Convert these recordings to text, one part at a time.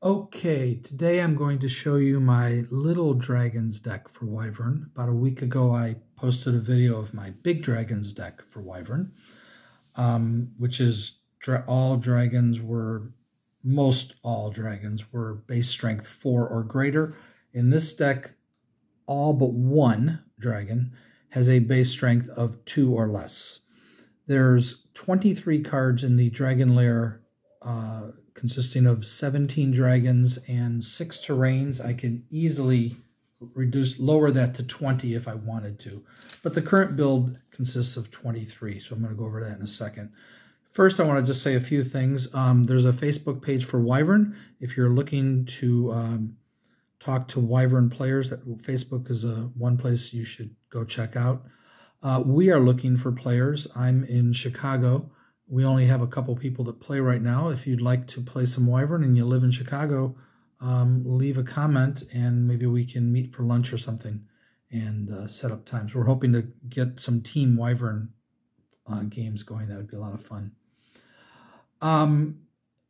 Okay, today I'm going to show you my little dragons deck for Wyvern. About a week ago I posted a video of my big dragons deck for Wyvern, which is most all dragons were base strength 4 or greater. In this deck, all but one dragon has a base strength of 2 or less. There's 23 cards in the Dragon LAIR consisting of 17 dragons and 6 terrains. I can easily lower that to 20 if I wanted to. But the current build consists of 23, so I'm going to go over that in a second. First, I want to just say a few things. There's a Facebook page for Wyvern. If you're looking to talk to Wyvern players, Facebook is one place you should go check out. We are looking for players. I'm in Chicago. We only have a couple people that play right now. If you'd like to play some Wyvern and you live in Chicago, leave a comment and maybe we can meet for lunch or something and set up times. We're hoping to get some team Wyvern games going. That would be a lot of fun.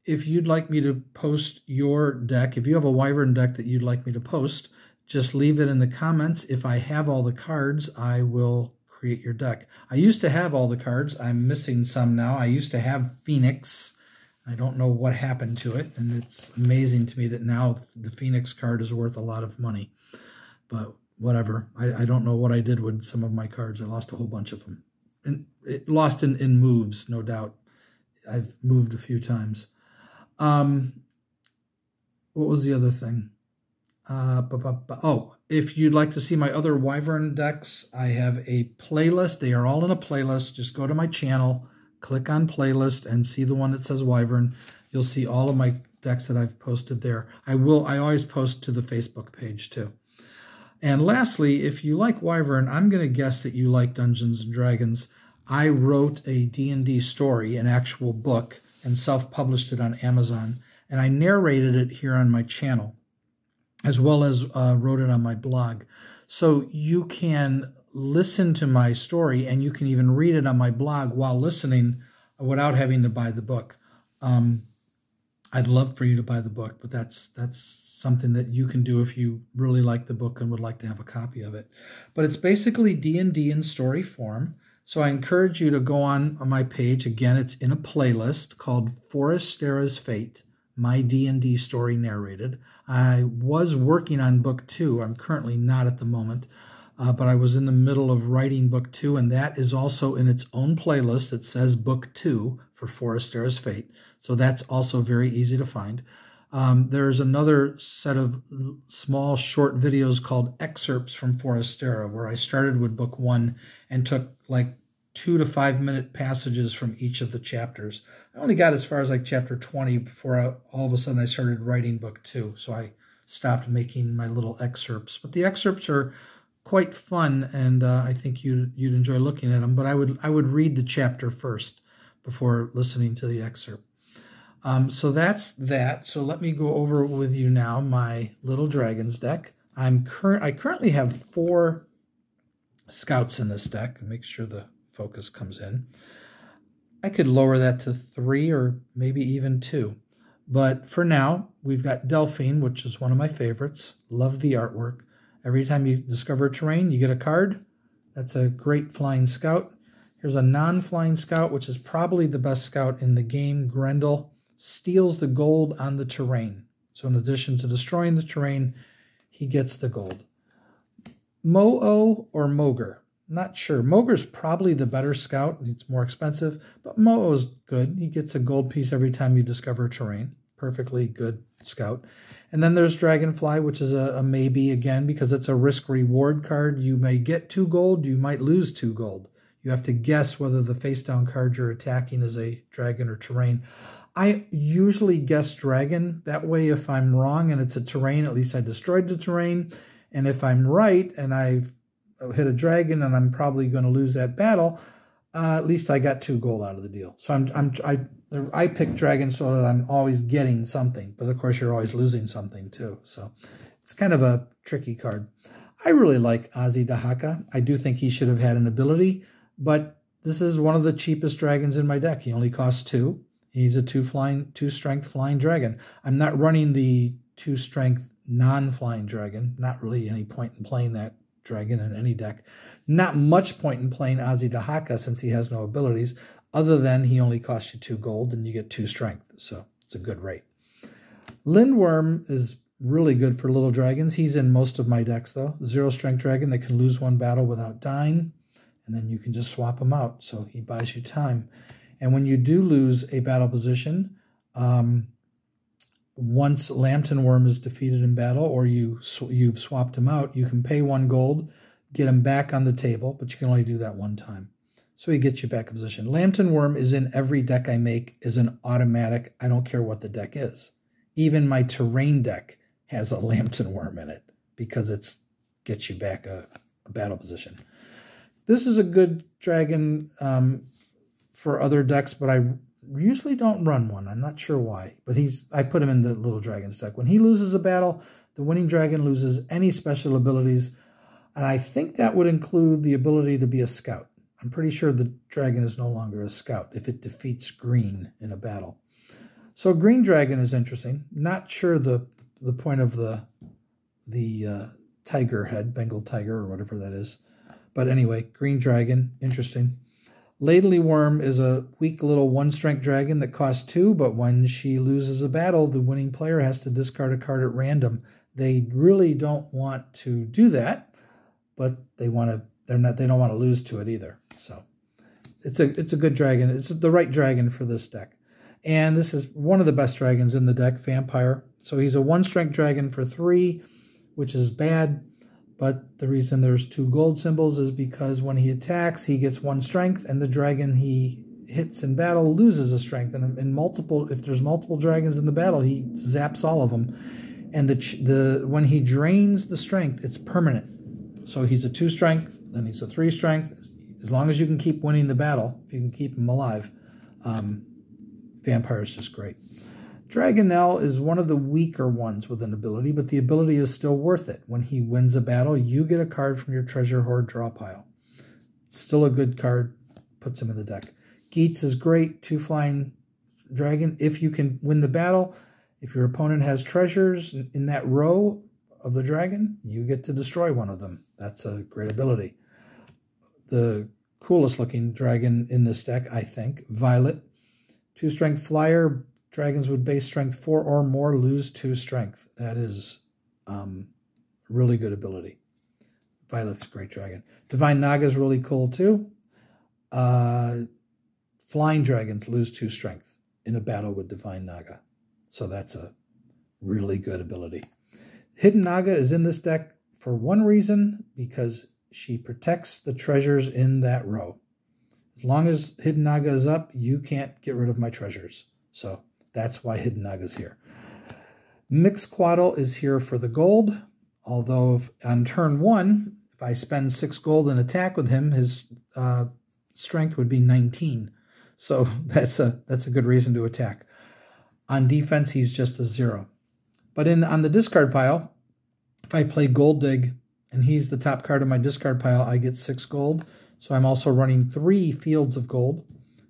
If you'd like me to post your deck, if you have a Wyvern deck that you'd like me to post, just leave it in the comments. If I have all the cards, I will create your deck. I used to have all the cards. I'm missing some now. I used to have Phoenix. I don't know what happened to it, and it's amazing to me that now the Phoenix card is worth a lot of money. But whatever. I don't know what I did with some of my cards. I lost a whole bunch of them. And it lost in moves, no doubt. I've moved a few times. What was the other thing? Oh, if you'd like to see my other Wyvern decks, I have a playlist. They are all in a playlist. Just go to my channel, click on playlist, and see the one that says Wyvern. You'll see all of my decks that I've posted there. I always post to the Facebook page too. And lastly, if you like Wyvern, I'm going to guess that you like Dungeons and Dragons. I wrote a D&D story, an actual book, and self-published it on Amazon. And I narrated it here on my channel, as well as wrote it on my blog. So you can listen to my story, and you can even read it on my blog while listening without having to buy the book. I'd love for you to buy the book, but that's something that you can do if you really like the book and would like to have a copy of it. But it's basically D&D in story form. So I encourage you to go on my page. Again, it's in a playlist called Forestera's Fate, my D&D story narrated. I was working on book 2. I'm currently not at the moment, but I was in the middle of writing book 2, and that is also in its own playlist. It says book 2 for Forestera's Fate, so that's also very easy to find. There's another set of small short videos called Excerpts from Forestera, where I started with book 1 and took like 2 to 5 minute passages from each of the chapters. I only got as far as like chapter 20 before all of a sudden I started writing book 2. So I stopped making my little excerpts. But the excerpts are quite fun, and I think you'd enjoy looking at them. But I would read the chapter first before listening to the excerpt. So that's that. So let me go over with you now my little dragons deck. I currently have 4 scouts in this deck. Make sure the focus comes in. I could lower that to 3 or maybe even 2. But for now, we've got Delphyne, which is one of my favorites. Love the artwork. Every time you discover a terrain, you get a card. That's a great flying scout. Here's a non-flying scout, which is probably the best scout in the game. Grendel steals the gold on the terrain. So in addition to destroying the terrain, he gets the gold. Mo-O or Mogre? Not sure. Mogre's probably the better scout. It's more expensive, but Mo-O's good. He gets a gold piece every time you discover terrain. Perfectly good scout. And then there's Dragonfly, which is a maybe again, because it's a risk-reward card. You may get 2 gold. You might lose 2 gold. You have to guess whether the face-down card you're attacking is a dragon or terrain. I usually guess dragon. That way, if I'm wrong and it's a terrain, at least I destroyed the terrain. And if I'm right and I've hit a dragon and I'm probably going to lose that battle, at least I got 2 gold out of the deal. So I pick dragon so that I'm always getting something, but of course you're always losing something too. So it's kind of a tricky card. I really like Azhi Dahaka. I do think he should have had an ability, but this is one of the cheapest dragons in my deck. He only costs 2, He's a 2-strength flying dragon. I'm not running the 2-strength non-flying dragon. Not really any point in playing that dragon in any deck. Not much point in playing Azhi Dahaka since he has no abilities, other than he only costs you 2 gold and you get 2 strength. So it's a good rate. Lindwurm is really good for little dragons. He's in most of my decks, though. 0-strength dragon that can lose 1 battle without dying, and then you can just swap him out, so he buys you time. And when you do lose a battle position, once Lambton Wurm is defeated in battle, or you've swapped him out, you can pay 1 gold, get him back on the table, but you can only do that 1 time. So he gets you back in position. Lambton Wurm is in every deck I make as an automatic. I don't care what the deck is. Even my terrain deck has a Lambton Wurm in it because it gets you back a battle position. This is a good dragon for other decks, but I usually don't run one. I'm not sure why, but I put him in the little dragons deck. When he loses a battle, the winning dragon loses any special abilities, and I think that would include the ability to be a scout. I'm pretty sure the dragon is no longer a scout if it defeats green in a battle. So green dragon is interesting. Not sure the point of the tiger head, Bengal tiger or whatever that is. But anyway, green dragon, interesting. Ladly Worm is a weak little 1-strength dragon that costs 2, but when she loses a battle, the winning player has to discard a card at random. They really don't want to do that, but they don't want to lose to it either. So it's a good dragon. It's the right dragon for this deck. And this is one of the best dragons in the deck, Vampire. So he's a 1-strength dragon for 3, which is bad. But the reason there's 2 gold symbols is because when he attacks, he gets 1 strength, and the dragon he hits in battle loses a strength. And if there's multiple dragons in the battle, he zaps all of them. And when he drains the strength, it's permanent. So he's a 2-strength, then he's a 3-strength. As long as you can keep winning the battle, if you can keep him alive, Vampire is just great. Dragonel is one of the weaker ones with an ability, but the ability is still worth it. When he wins a battle, you get a card from your treasure hoard draw pile. It's still a good card, puts him in the deck. Geates is great, 2-flying dragon. If you can win the battle, if your opponent has treasures in that row of the dragon, you get to destroy one of them. That's a great ability. The coolest looking dragon in this deck, I think, Violet. 2-strength flyer. Dragons with base strength 4 or more lose 2 strength. That is really good ability. Violet's a great dragon. Divine Naga is really cool too. Flying dragons lose 2 strength in a battle with Divine Naga. So that's a really good ability. Hidden Naga is in this deck for one reason, because she protects the treasures in that row. As long as Hidden Naga is up, you can't get rid of my treasures. So that's why Hidden Naga is here. Mixcoatl is here for the gold, although on turn 1, if I spend 6 gold and attack with him, his strength would be 19. So that's a good reason to attack. On defense, he's just a 0. But on the discard pile, if I play Gold Dig and he's the top card of my discard pile, I get 6 gold. So I'm also running 3 fields of gold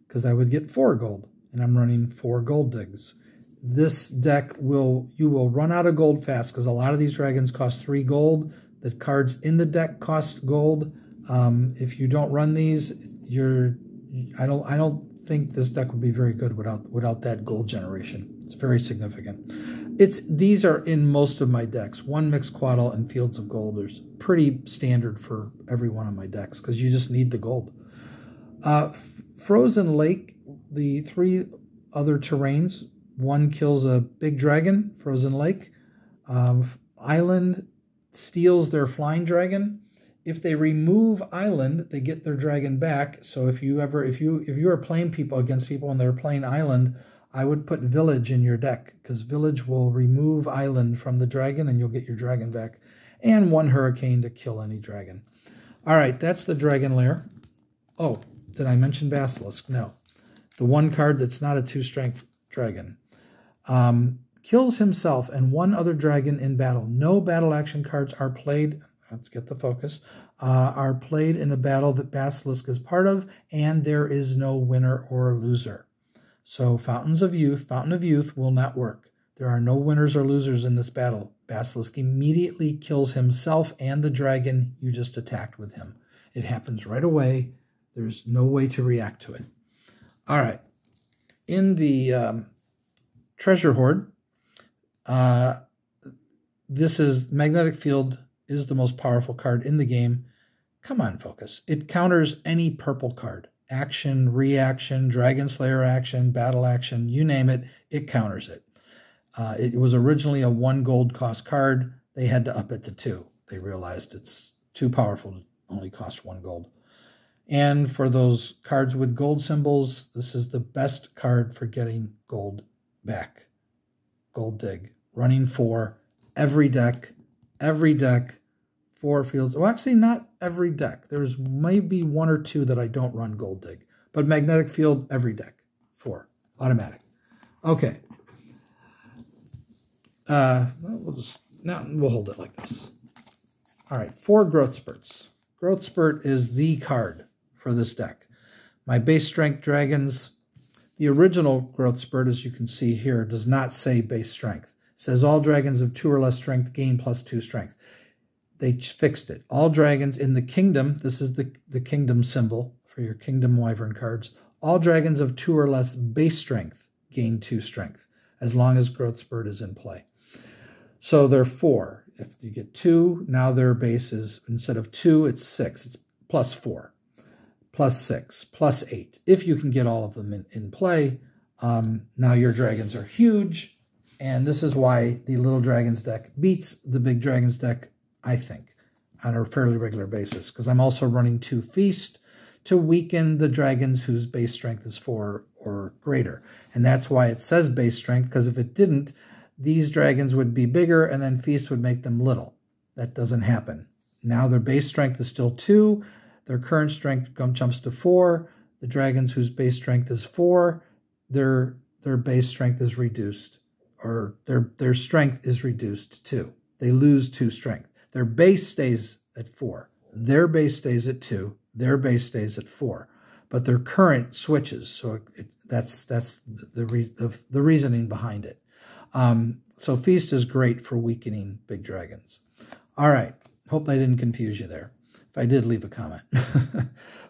because I would get 4 gold. And I'm running 4 Gold Digs. This deck you will run out of gold fast because a lot of these dragons cost 3 gold. The cards in the deck cost gold. If you don't run these, I don't think this deck would be very good without that gold generation. It's very significant. These are in most of my decks. 1 Mixcoatl and Fields of Gold is pretty standard for every one of my decks because you just need the gold. Frozen Lake. The 3 other terrains, 1 kills a big dragon, Frozen Lake. Island steals their flying dragon. If they remove Island, they get their dragon back. So if you are playing people against people and they're playing Island, I would put Village in your deck because Village will remove Island from the dragon and you'll get your dragon back. And 1 Hurricane to kill any dragon. All right, that's the Dragon Lair. Oh, did I mention Basilisk? No. The 1 card that's not a 2-strength dragon. Kills himself and 1 other dragon in battle. No battle action cards are played. Let's get the focus. Are played in a battle that Basilisk is part of, and there is no winner or loser. So Fountain of Youth will not work. There are no winners or losers in this battle. Basilisk immediately kills himself and the dragon you just attacked with him. It happens right away. There's no way to react to it. All right. In the Treasure Hoard, this is Magnetic Field is the most powerful card in the game. Come on, focus. It counters any purple card. Action, reaction, Dragon Slayer action, battle action, you name it, it counters it. It was originally a 1 gold cost card. They had to up it to 2. They realized it's too powerful to only cost 1 gold. And for those cards with gold symbols, this is the best card for getting gold back. Gold Dig. Running 4. Every deck. 4 fields. Well, actually, not every deck. There's maybe 1 or 2 that I don't run Gold Dig. But Magnetic Field, every deck. 4. Automatic. Okay. We'll hold it like this. All right, 4 Growth Spurts. Growth Spurt is the card for this deck. My base strength dragons, the original Growth Spurt, as you can see here, does not say base strength. It says all dragons of 2 or less strength gain +2 strength. They fixed it. All dragons in the kingdom, this is the kingdom symbol for your kingdom wyvern cards. All dragons of 2 or less base strength gain 2 strength, as long as Growth Spurt is in play. So they're 4. If you get 2, now their base is, instead of 2, it's 6. It's +4, +6, +8. If you can get all of them in play, now your dragons are huge. And this is why the Little Dragons deck beats the Big Dragons deck, I think, on a fairly regular basis. Because I'm also running 2 Feast to weaken the dragons whose base strength is 4 or greater. And that's why it says base strength, because if it didn't, these dragons would be bigger, and then Feast would make them little. That doesn't happen. Now their base strength is still 2. Their current strength jumps to 4. The dragons whose base strength is 4, their base strength is reduced, or their strength is reduced to 2. They lose 2 strength. Their base stays at 4. Their base stays at 2. Their base stays at 4. But their current switches. So that's the reasoning behind it. So Feast is great for weakening big dragons. All right. Hope I didn't confuse you there. If I did, leave a comment.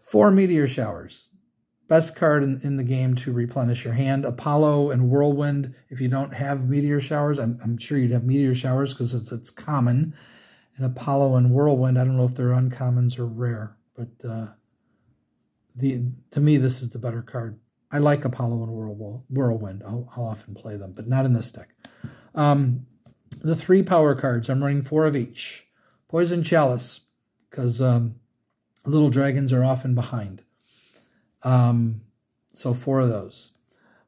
4 Meteor Showers. Best card in the game to replenish your hand. Apollo and Whirlwind. If you don't have Meteor Showers, I'm sure you'd have Meteor Showers because it's common. And Apollo and Whirlwind, I don't know if they're uncommons or rare. But to me, this is the better card. I like Apollo and Whirlwind. I'll often play them, but not in this deck. The 3 power cards, I'm running 4 of each. Poison Chalice, because little dragons are often behind. So 4 of those.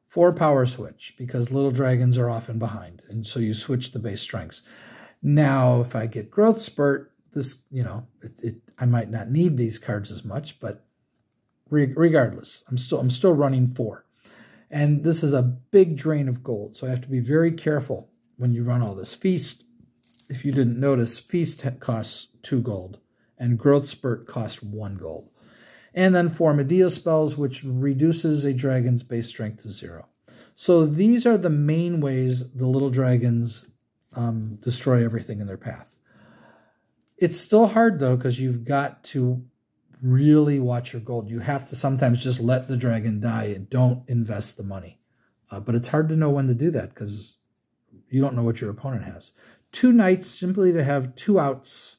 4 Power Switch, because little dragons are often behind, and so you switch the base strengths. Now, if I get Growth Spurt, this, I might not need these cards as much, but regardless, I'm still running 4. And this is a big drain of gold, so I have to be very careful when you run all this. Feast, if you didn't notice, Feast costs 2 gold, and Growth Spurt costs 1 gold. And then 4 Medea spells, which reduces a dragon's base strength to 0. So these are the main ways the little dragons destroy everything in their path. It's still hard, though, because you've got to really watch your gold. You have to sometimes just let the dragon die and don't invest the money. But it's hard to know when to do that because you don't know what your opponent has. 2 Knights, simply to have 2 outs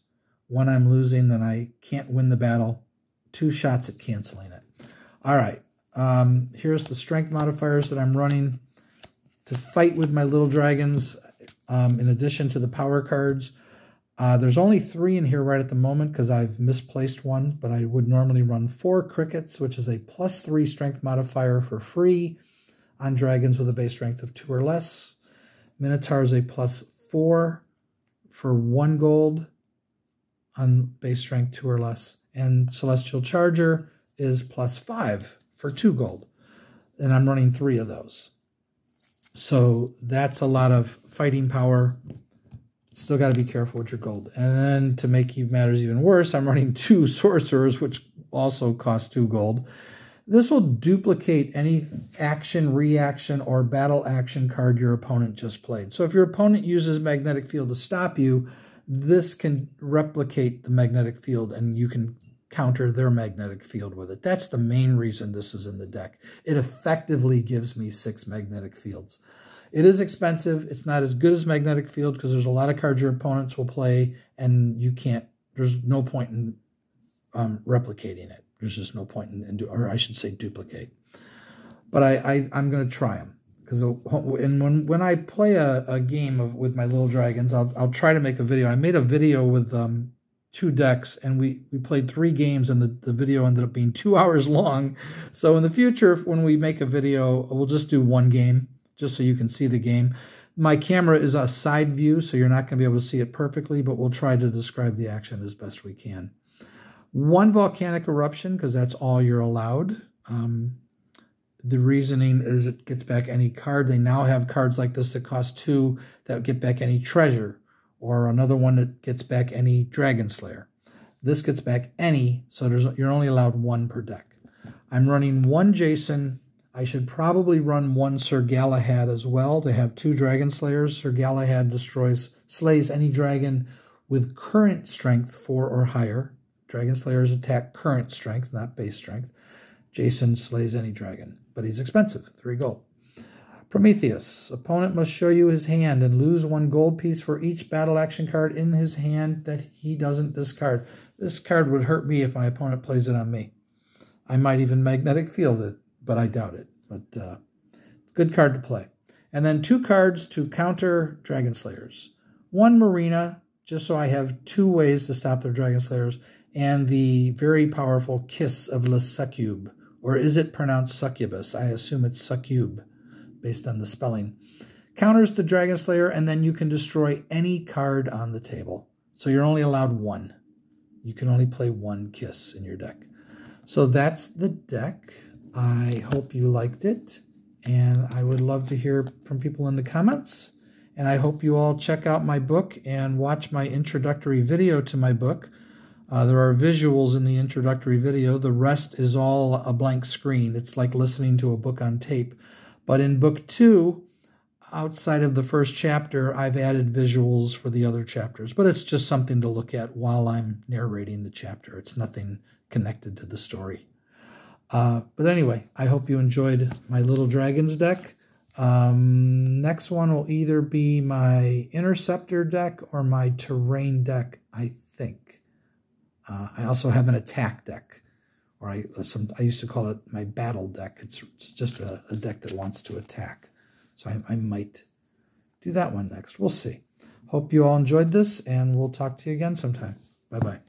when I'm losing, then I can't win the battle. 2 shots at canceling it. All right. Here's the strength modifiers that I'm running to fight with my little dragons. In addition to the power cards, there's only 3 in here right at the moment because I've misplaced one, but I would normally run 4 Crickets, which is a +3 strength modifier for free on dragons with a base strength of 2 or less. Minotaur is a +4 for 1 gold on base strength 2 or less. And Celestial Charger is +5 for 2 gold. And I'm running 3 of those. So that's a lot of fighting power. Still got to be careful with your gold. And then to make matters even worse, I'm running 2 Sorcerers, which also cost 2 gold. This will duplicate any action, reaction, or battle action card your opponent just played. So if your opponent uses magnetic field to stop you, this can replicate the magnetic field and you can counter their magnetic field with it. That's the main reason this is in the deck. It effectively gives me 6 magnetic fields. It is expensive. It's not as good as magnetic field because there's a lot of cards your opponents will play and you can't, there's no point in replicating it. There's just no point in or I should say duplicate. But I'm going to try them. Because when I play a game with my little dragons, I'll try to make a video. I made a video with 2 decks, and we played 3 games, and the video ended up being 2 hours long. So in the future, when we make a video, we'll just do 1 game, just so you can see the game. My camera is a side view, so you're not going to be able to see it perfectly, but we'll try to describe the action as best we can. 1 Volcanic Eruption, because that's all you're allowed. The reasoning is it gets back any card. They now have cards like this that cost 2 that get back any treasure, or another one that gets back any Dragon Slayer. This gets back any, so you're only allowed 1 per deck. I'm running 1 Jason. I should probably run 1 Sir Galahad as well. They have 2 Dragon Slayers. Sir Galahad slays any dragon with current strength 4 or higher. Dragon Slayers attack current strength, not base strength. Jason slays any dragon, but he's expensive, 3 gold. Prometheus. Opponent must show you his hand and lose 1 gold piece for each battle action card in his hand that he doesn't discard. This card would hurt me if my opponent plays it on me. I might even magnetic field it, but I doubt it. But good card to play. And then 2 cards to counter Dragon Slayers. 1 Marina, just so I have 2 ways to stop their Dragon Slayers, and the very powerful Kiss of the Succube. Or is it pronounced succubus? I assume it's Succube, based on the spelling. Counters the Dragon Slayer, and then you can destroy any card on the table. So you're only allowed 1. You can only play 1 Kiss in your deck. So that's the deck. I hope you liked it, and I would love to hear from people in the comments. And I hope you all check out my book and watch my introductory video to my book. There are visuals in the introductory video. The rest is all a blank screen. It's like listening to a book on tape. But in book 2, outside of the first chapter, I've added visuals for the other chapters. But it's just something to look at while I'm narrating the chapter. It's nothing connected to the story. But anyway, I hope you enjoyed my Little Dragons deck. Next one will either be my Interceptor deck or my Terrain deck, I think. I also have an attack deck, or I used to call it my battle deck. It's just a deck that wants to attack. So I might do that one next. We'll see. Hope you all enjoyed this, and we'll talk to you again sometime. Bye-bye.